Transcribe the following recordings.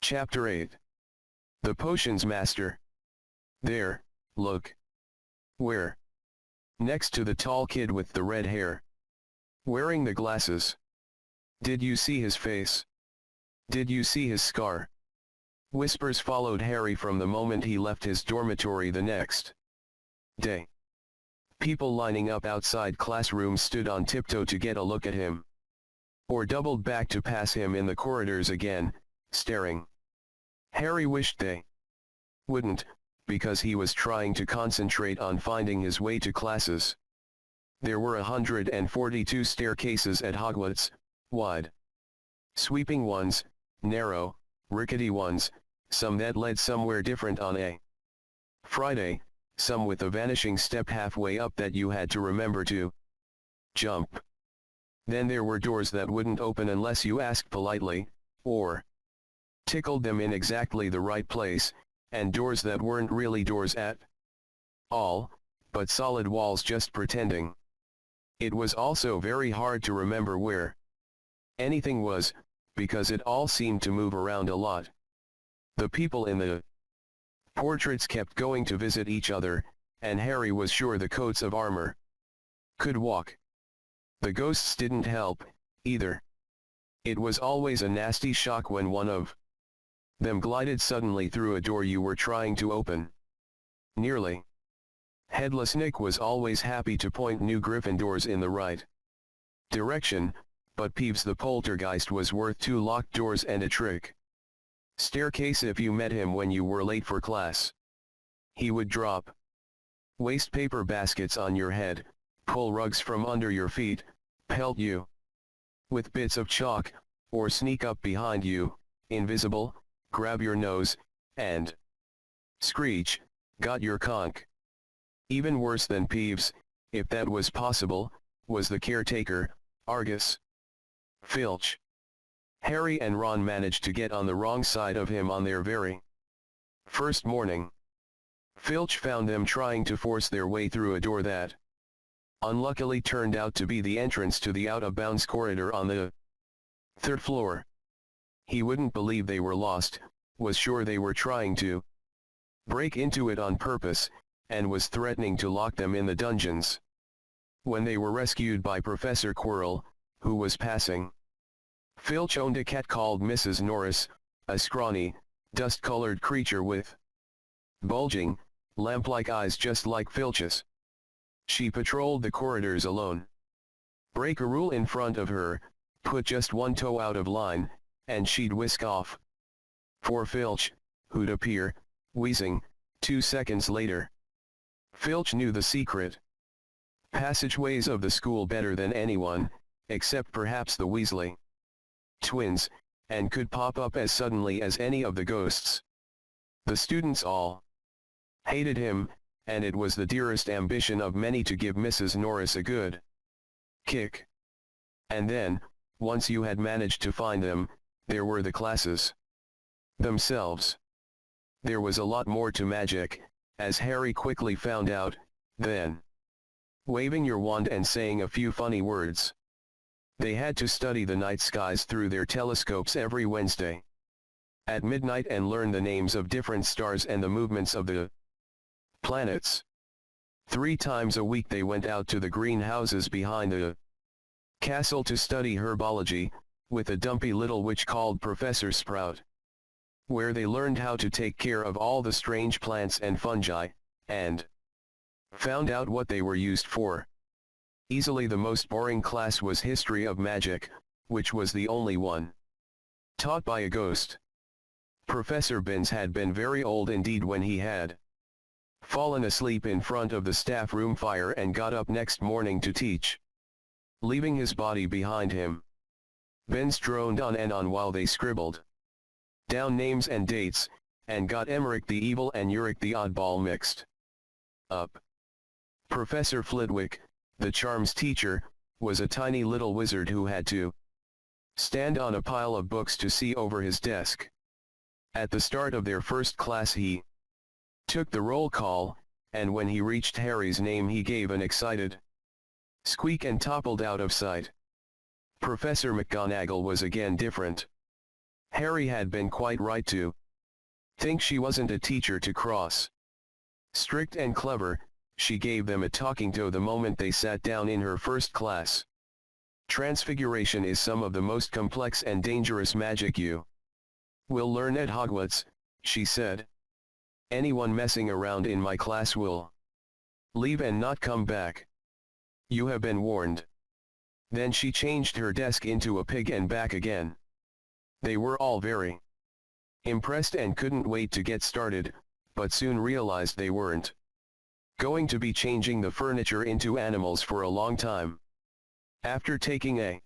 Chapter 8. The Potions Master. There, look. Where? Next to the tall kid with the red hair. Wearing the glasses. Did you see his face? Did you see his scar? Whispers followed Harry from the moment he left his dormitory the next day. People lining up outside classrooms stood on tiptoe to get a look at him. Or doubled back to pass him in the corridors again, staring. Harry wished they wouldn't, because he was trying to concentrate on finding his way to classes. There were 142 staircases at Hogwarts, wide, sweeping ones, narrow, rickety ones, some that led somewhere different on a Friday, some with a vanishing step halfway up that you had to remember to jump. Then there were doors that wouldn't open unless you asked politely, or tickled them in exactly the right place, and doors that weren't really doors at all, but solid walls just pretending. It was also very hard to remember where anything was, because it all seemed to move around a lot. The people in the portraits kept going to visit each other, and Harry was sure the coats of armor could walk. The ghosts didn't help, either. It was always a nasty shock when one of them glided suddenly through a door you were trying to open. Nearly. Headless Nick was always happy to point new Gryffindors in the right direction, but Peeves the poltergeist was worth 2 locked doors and a trick staircase if you met him when you were late for class. He would drop waste paper baskets on your head, pull rugs from under your feet, pelt you with bits of chalk, or sneak up behind you, invisible, grab your nose, and screech, "Got your conch." Even worse than Peeves, if that was possible, was the caretaker, Argus Filch. Harry and Ron managed to get on the wrong side of him on their very first morning. Filch found them trying to force their way through a door that unluckily turned out to be the entrance to the out-of-bounds corridor on the 3rd floor. He wouldn't believe they were lost, was sure they were trying to break into it on purpose, and was threatening to lock them in the dungeons. When they were rescued by Professor Quirrell, who was passing. Filch owned a cat called Mrs. Norris, a scrawny, dust-colored creature with bulging, lamp-like eyes just like Filch's. She patrolled the corridors alone. Break a rule in front of her, put just one toe out of line, and she'd whisk off. For Filch, who'd appear, wheezing, 2 seconds later. Filch knew the secret passageways of the school better than anyone, except perhaps the Weasley twins, and could pop up as suddenly as any of the ghosts. The students all hated him, and it was the dearest ambition of many to give Mrs. Norris a good kick. And then, once you had managed to find them, there were the classes themselves. There was a lot more to magic, as Harry quickly found out, than waving your wand and saying a few funny words. They had to study the night skies through their telescopes every Wednesday at midnight and learn the names of different stars and the movements of the planets. 3 times a week they went out to the greenhouses behind the castle to study herbology, with a dumpy little witch called Professor Sprout, where they learned how to take care of all the strange plants and fungi, and found out what they were used for. Easily the most boring class was History of Magic, which was the only one taught by a ghost. Professor Binns had been very old indeed when he had fallen asleep in front of the staff room fire and got up next morning to teach, leaving his body behind him. Binns droned on and on while they scribbled down names and dates, and got Emmerich the Evil and Uric the Oddball mixed up. Professor Flitwick, the charms teacher, was a tiny little wizard who had to stand on a pile of books to see over his desk. At the start of their first class he took the roll call, and when he reached Harry's name he gave an excited squeak and toppled out of sight. Professor McGonagall was again different. Harry had been quite right to think she wasn't a teacher to cross. Strict and clever, she gave them a talking to the moment they sat down in her first class. Transfiguration is some of the most complex and dangerous magic you will learn at Hogwarts, she said. Anyone messing around in my class will leave and not come back. You have been warned. Then she changed her desk into a pig and back again. They were all very impressed and couldn't wait to get started, but soon realized they weren't going to be changing the furniture into animals for a long time. After taking a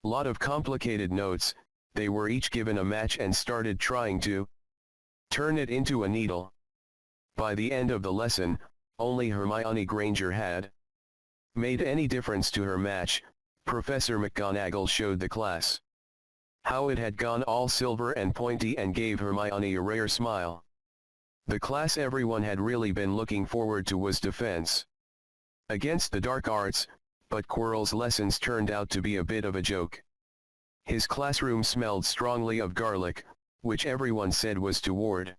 lot of complicated notes, they were each given a match and started trying to turn it into a needle. By the end of the lesson, only Hermione Granger had made any difference to her match. Professor McGonagall showed the class how it had gone all silver and pointy and gave Hermione a rare smile. The class everyone had really been looking forward to was defense against the dark arts, but Quirrell's lessons turned out to be a bit of a joke. His classroom smelled strongly of garlic, which everyone said was to ward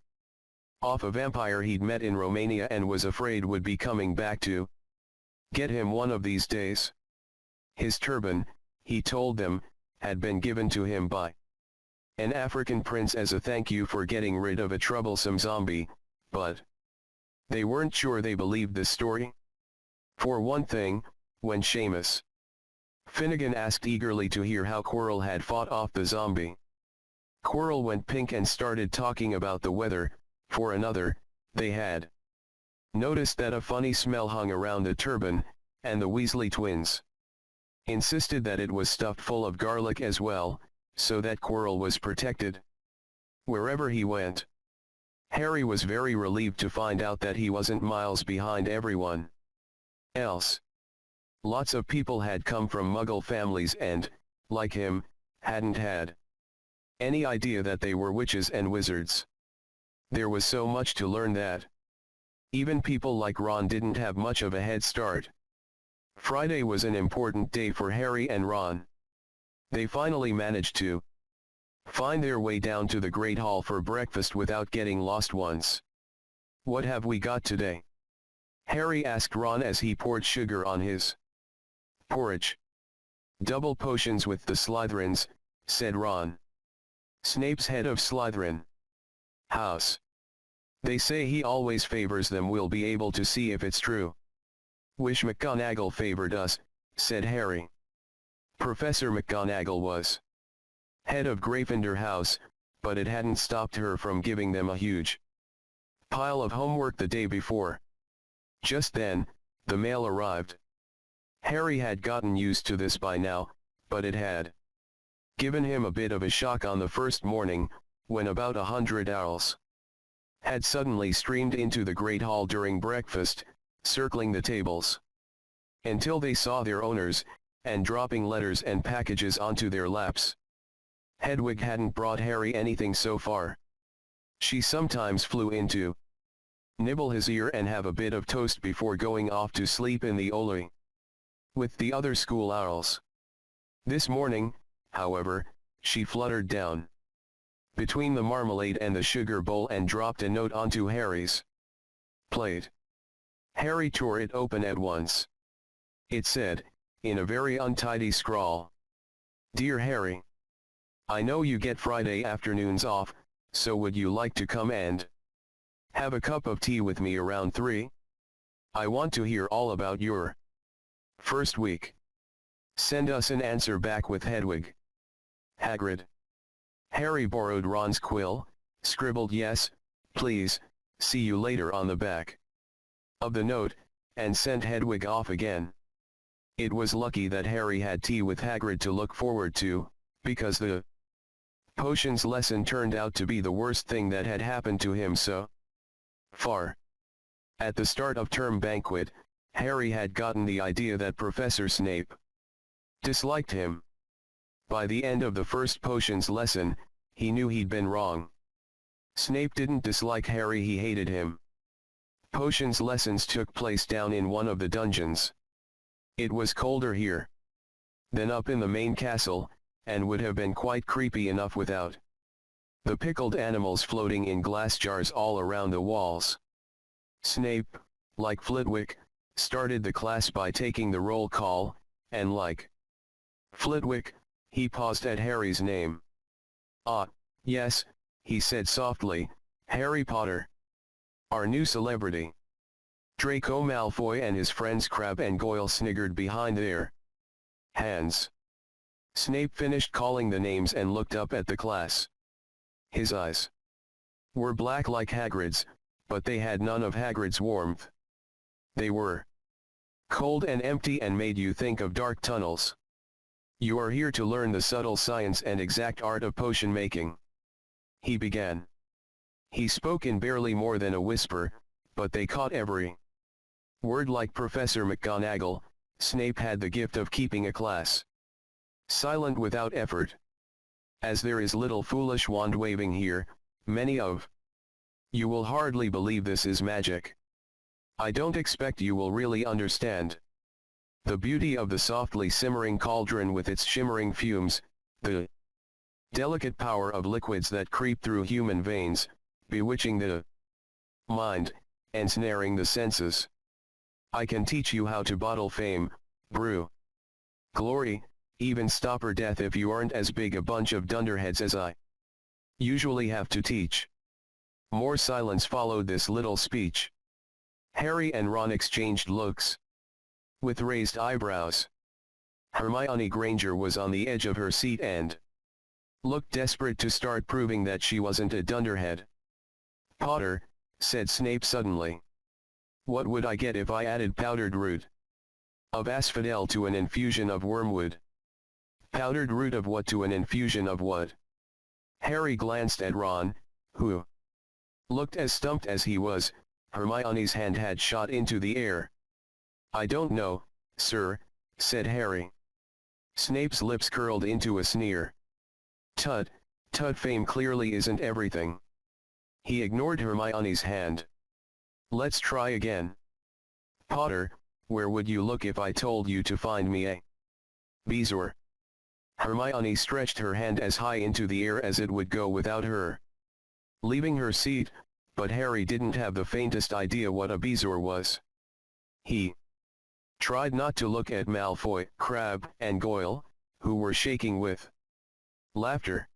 off a vampire he'd met in Romania and was afraid would be coming back to get him one of these days. His turban, he told them, had been given to him by an African prince as a thank you for getting rid of a troublesome zombie, but they weren't sure they believed this story. For one thing, when Seamus Finnegan asked eagerly to hear how Quirrell had fought off the zombie, Quirrell went pink and started talking about the weather. For another, they had noticed that a funny smell hung around the turban, and the Weasley twins insisted that it was stuffed full of garlic as well, so that Quirrell was protected wherever he went. Harry was very relieved to find out that he wasn't miles behind everyone else. Lots of people had come from Muggle families and, like him, hadn't had any idea that they were witches and wizards. There was so much to learn that even people like Ron didn't have much of a head start. Friday was an important day for Harry and Ron. They finally managed to find their way down to the Great Hall for breakfast without getting lost once. "What have we got today?" Harry asked Ron as he poured sugar on his porridge. "Double potions with the Slytherins," said Ron. "Snape's head of Slytherin house. They say he always favors them. We'll be able to see if it's true." "Wish McGonagall favored us," said Harry. Professor McGonagall was head of Gryffindor House, but it hadn't stopped her from giving them a huge pile of homework the day before. Just then, the mail arrived. Harry had gotten used to this by now, but it had given him a bit of a shock on the first morning, when about 100 owls had suddenly streamed into the Great Hall during breakfast, circling the tables until they saw their owners, and dropping letters and packages onto their laps. Hedwig hadn't brought Harry anything so far. She sometimes flew in to nibble his ear and have a bit of toast before going off to sleep in the Owlery with the other school owls. This morning, however, she fluttered down between the marmalade and the sugar bowl and dropped a note onto Harry's plate. Harry tore it open at once. It said, in a very untidy scrawl, "Dear Harry, I know you get Friday afternoons off, so would you like to come and have a cup of tea with me around 3? I want to hear all about your first week. Send us an answer back with Hedwig. Hagrid." Harry borrowed Ron's quill, scribbled "Yes, please, see you later" on the back of the note, and sent Hedwig off again. It was lucky that Harry had tea with Hagrid to look forward to, because the potions lesson turned out to be the worst thing that had happened to him so far. At the start of term banquet, Harry had gotten the idea that Professor Snape disliked him. By the end of the first potions lesson, he knew he'd been wrong. Snape didn't dislike Harry, he hated him. Potions lessons took place down in one of the dungeons. It was colder here than up in the main castle, and would have been quite creepy enough without the pickled animals floating in glass jars all around the walls. Snape, like Flitwick, started the class by taking the roll call, and like Flitwick, he paused at Harry's name. "Ah, yes," he said softly, "Harry Potter. Our new celebrity." Draco Malfoy and his friends Crabbe and Goyle sniggered behind their hands. Snape finished calling the names and looked up at the class. His eyes were black like Hagrid's, but they had none of Hagrid's warmth. They were cold and empty and made you think of dark tunnels. "You are here to learn the subtle science and exact art of potion making," he began. He spoke in barely more than a whisper, but they caught every word. Like Professor McGonagall, Snape had the gift of keeping a class silent without effort. "As there is little foolish wand-waving here, many of you will hardly believe this is magic. I don't expect you will really understand the beauty of the softly simmering cauldron with its shimmering fumes, the delicate power of liquids that creep through human veins, bewitching the mind, ensnaring the senses. I can teach you how to bottle fame, brew glory, even stopper death if you aren't as big a bunch of dunderheads as I usually have to teach." More silence followed this little speech. Harry and Ron exchanged looks with raised eyebrows. Hermione Granger was on the edge of her seat and looked desperate to start proving that she wasn't a dunderhead. "Potter," said Snape suddenly. "What would I get if I added powdered root of asphodel to an infusion of wormwood?" "Powdered root of what to an infusion of what?" Harry glanced at Ron, who looked as stumped as he was. Hermione's hand had shot into the air. "I don't know, sir," said Harry. Snape's lips curled into a sneer. Tut, fame clearly isn't everything." He ignored Hermione's hand. "Let's try again. Potter, where would you look if I told you to find me a bezoar?" Hermione stretched her hand as high into the air as it would go without her leaving her seat, but Harry didn't have the faintest idea what a bezoar was. He tried not to look at Malfoy, Crabbe, and Goyle, who were shaking with laughter.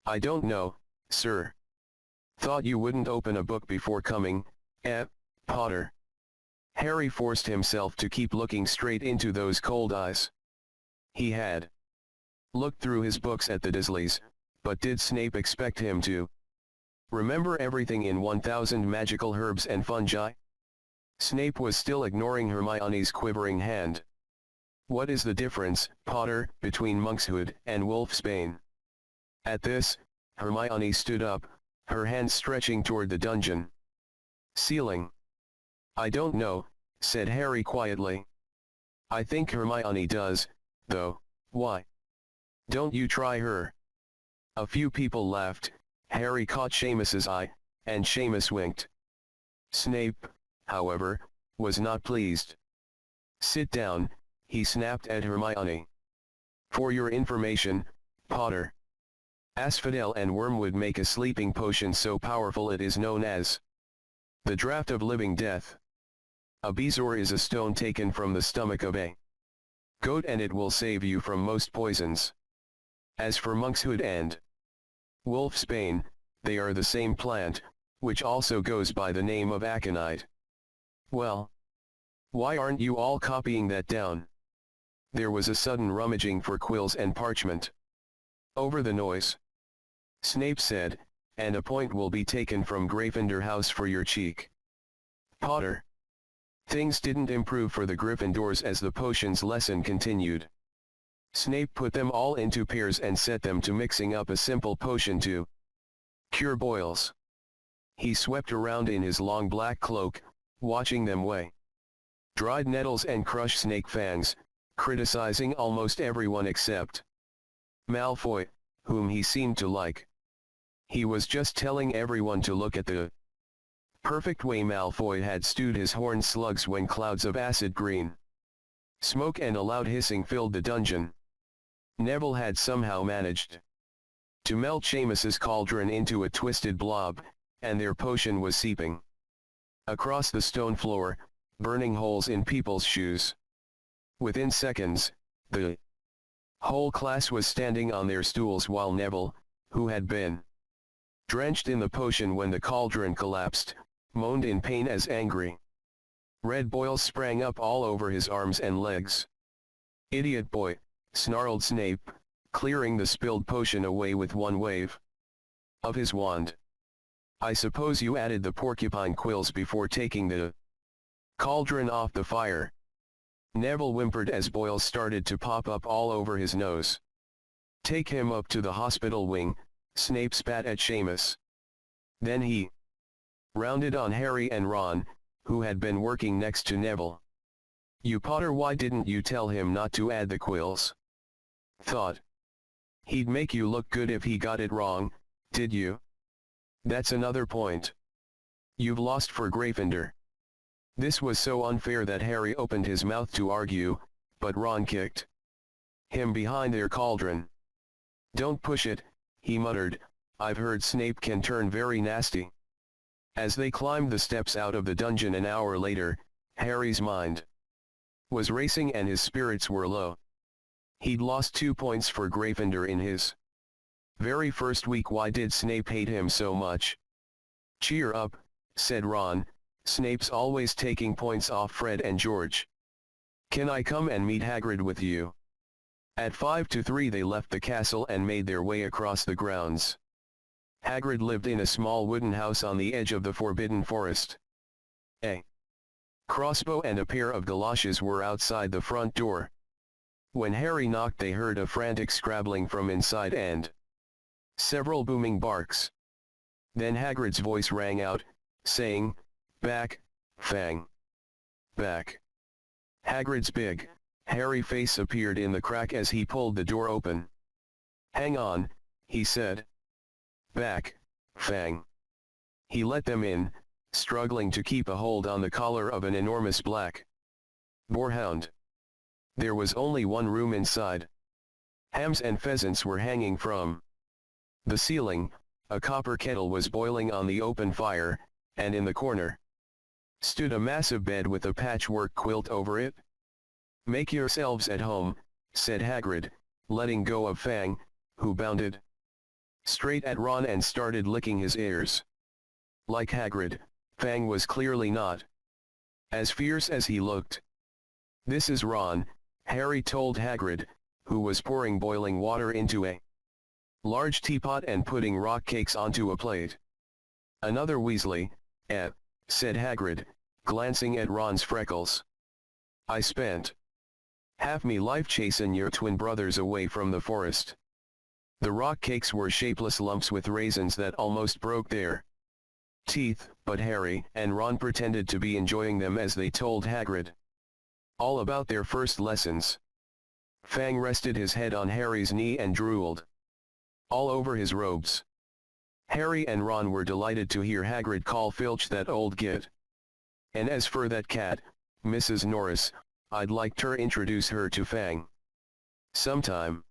"I don't know, sir. Thought you wouldn't open a book before coming, Potter." Harry forced himself to keep looking straight into those cold eyes. He had looked through his books at the Dursleys, but did Snape expect him to remember everything in 1,000 magical herbs and fungi? Snape was still ignoring Hermione's quivering hand. "What is the difference, Potter, between monkshood and wolfsbane?" At this, Hermione stood up, her hands stretching toward the dungeon ceiling. "I don't know," said Harry quietly. "I think Hermione does, though. Why don't you try her?" A few people laughed. Harry caught Seamus's eye, and Seamus winked. Snape, however, was not pleased. "Sit down," he snapped at Hermione. "For your information, Potter, asphodel and wormwood make a sleeping potion so powerful it is known as the draught of living death. A bezoar is a stone taken from the stomach of a goat and it will save you from most poisons. As for monkshood and wolfsbane, they are the same plant, which also goes by the name of aconite. Well, why aren't you all copying that down?" There was a sudden rummaging for quills and parchment. Over the noise, Snape said, "And a point will be taken from Gryffindor House for your cheek." Potter. Things didn't improve for the Gryffindors as the potions lesson continued. Snape put them all into pairs and set them to mixing up a simple potion to cure boils. He swept around in his long black cloak, watching them weigh dried nettles and crush snake fangs, criticizing almost everyone except Malfoy, whom he seemed to like. He was just telling everyone to look at the perfect way Malfoy had stewed his horned slugs when clouds of acid green smoke and a loud hissing filled the dungeon. Neville had somehow managed to melt Seamus's cauldron into a twisted blob, and their potion was seeping across the stone floor, burning holes in people's shoes. Within seconds, the whole class was standing on their stools while Neville, who had been drenched in the potion when the cauldron collapsed, moaned in pain as angry red boils sprang up all over his arms and legs. "Idiot boy," snarled Snape, clearing the spilled potion away with one wave of his wand. "I suppose you added the porcupine quills before taking the cauldron off the fire." Neville whimpered as boils started to pop up all over his nose. "Take him up to the hospital wing," Snape spat at Seamus. Then he rounded on Harry and Ron, who had been working next to Neville. "You Potter, why didn't you tell him not to add the quills? Thought he'd make you look good if he got it wrong, did you? That's another point. You've lost for Gryffindor." This was so unfair that Harry opened his mouth to argue, but Ron kicked him behind their cauldron. "Don't push it," he muttered, "I've heard Snape can turn very nasty." As they climbed the steps out of the dungeon an hour later, Harry's mind was racing and his spirits were low. He'd lost 2 points for Gryffindor in his very first week. Why did Snape hate him so much? "Cheer up," said Ron, "Snape's always taking points off Fred and George. Can I come and meet Hagrid with you?" At 5 to 3 they left the castle and made their way across the grounds. Hagrid lived in a small wooden house on the edge of the Forbidden Forest. A crossbow and a pair of galoshes were outside the front door. When Harry knocked they heard a frantic scrabbling from inside and several booming barks. Then Hagrid's voice rang out, saying, "Back, Fang. Back." Hagrid's big, hairy face appeared in the crack as he pulled the door open. "Hang on," he said. "Back, Fang." He let them in, struggling to keep a hold on the collar of an enormous black boarhound. There was only one room inside. Hams and pheasants were hanging from the ceiling, a copper kettle was boiling on the open fire, and in the corner stood a massive bed with a patchwork quilt over it. "Make yourselves at home," said Hagrid, letting go of Fang, who bounded straight at Ron and started licking his ears. Like Hagrid, Fang was clearly not as fierce as he looked. "This is Ron," Harry told Hagrid, who was pouring boiling water into a large teapot and putting rock cakes onto a plate. "Another Weasley, said Hagrid, glancing at Ron's freckles. "I spent half me life chasing your twin brothers away from the forest." The rock cakes were shapeless lumps with raisins that almost broke their teeth, but Harry and Ron pretended to be enjoying them as they told Hagrid all about their first lessons. Fang rested his head on Harry's knee and drooled all over his robes. Harry and Ron were delighted to hear Hagrid call Filch that old git. "And as for that cat, Mrs. Norris, I'd like ter introduce her to Fang sometime.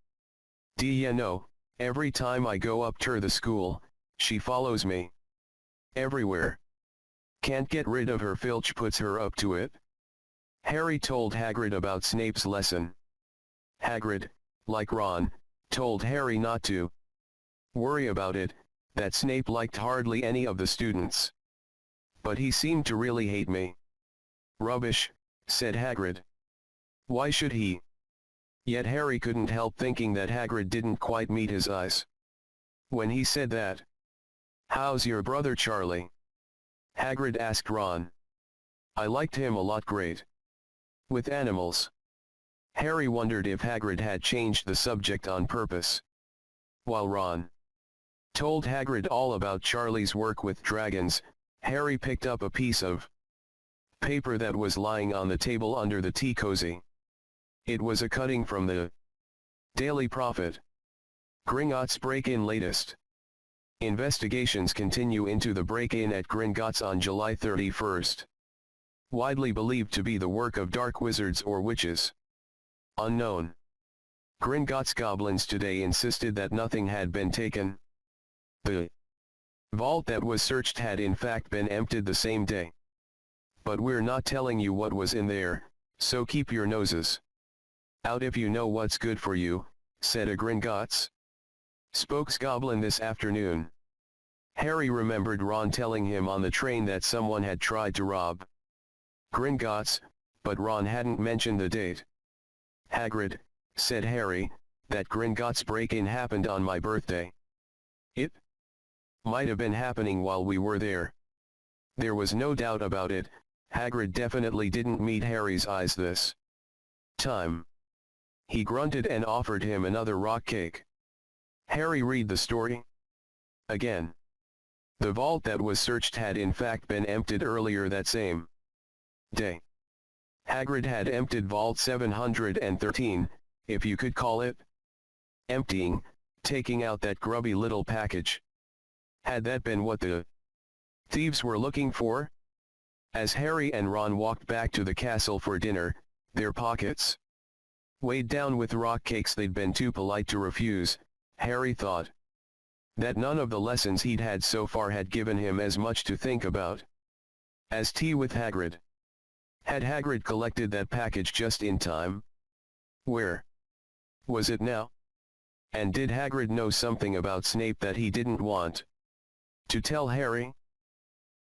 D'ye know, every time I go up ter the school, she follows me everywhere. Can't get rid of her. Filch puts her up to it." Harry told Hagrid about Snape's lesson. Hagrid, like Ron, told Harry not to worry about it, that Snape liked hardly any of the students. "But he seemed to really hate me." "Rubbish," said Hagrid. "Why should he?" Yet Harry couldn't help thinking that Hagrid didn't quite meet his eyes when he said that. "How's your brother Charlie?" Hagrid asked Ron. "I liked him a lot. Great with animals." Harry wondered if Hagrid had changed the subject on purpose. While Ron told Hagrid all about Charlie's work with dragons, Harry picked up a piece of paper that was lying on the table under the tea cozy. It was a cutting from the Daily Prophet. Gringotts break-in latest. Investigations continue into the break-in at Gringotts on July 31st. Widely believed to be the work of dark wizards or witches. Unknown. Gringotts goblins today insisted that nothing had been taken. The vault that was searched had in fact been emptied the same day. But we're not telling you what was in there, so keep your noses out if you know what's good for you, said a Gringotts spokesgoblin this afternoon. Harry remembered Ron telling him on the train that someone had tried to rob Gringotts, but Ron hadn't mentioned the date. Hagrid, said Harry, that Gringotts break-in happened on my birthday. It might have been happening while we were there. There was no doubt about it, Hagrid definitely didn't meet Harry's eyes this time. He grunted and offered him another rock cake. Harry read the story again. The vault that was searched had in fact been emptied earlier that same day. Hagrid had emptied Vault 713, if you could call it emptying, taking out that grubby little package. Had that been what the thieves were looking for? As Harry and Ron walked back to the castle for dinner, their pockets weighed down with rock cakes they'd been too polite to refuse, Harry thought that none of the lessons he'd had so far had given him as much to think about as tea with Hagrid. Had Hagrid collected that package just in time? Where was it now? And did Hagrid know something about Snape that he didn't want to tell Harry?